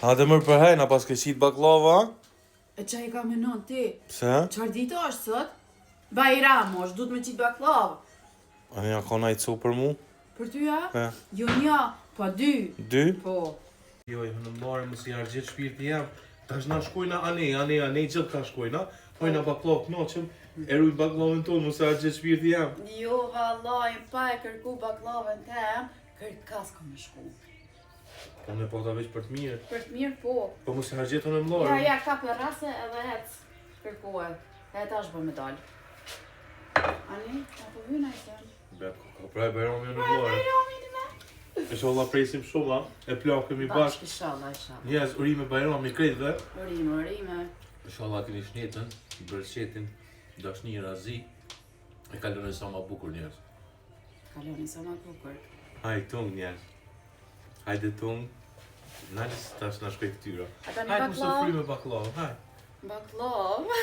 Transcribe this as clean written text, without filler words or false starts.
Ha dhe mërë për hajna pas ke qit baklava? E qa i ka menon ti? Pse? Qar dita është sot? Bajram është, du të me qitë baklavë. A një ka najtë cu për mu? Për ty ja? E. Jo nja, pa 2. 2? Po. Jo, në marë më si argjit shpirti jam. Ta shna shkojna ane, gjithë ka shkojna. Hojna baklavë knoqëm, erujnë baklavën tonë, mëse argjit shpirti jam. Jo, vallaj, pa e kërku baklavën tem, kërë kas ka me shku. Unë e po ta veç për të mirë. Për të mirë, po. Po mëse argjit unë e mlarë. Ja, ka për rase edhe hec kërkuaj. E ta është bë me dalë. Ani, ka po vyna i sen. Be, ka praj bajrami unë e mlarë. Bajrami në me. Inshallah presim shumë, e plakëm i bashkë. Inshallah. Njerëz, urime bajrami krejt dhe. Urime. Inshallah keni shnetën, bërqetin, dashni razi. E kaloni sa ma bukur njerëz. Kaloni sa ma bukur. Haj tung njerëz. Hajde tung. Nalës tash na shkoj këtyra. Ata një Hajde mësë baklavë. fry me baklavë, haj. Baklavë.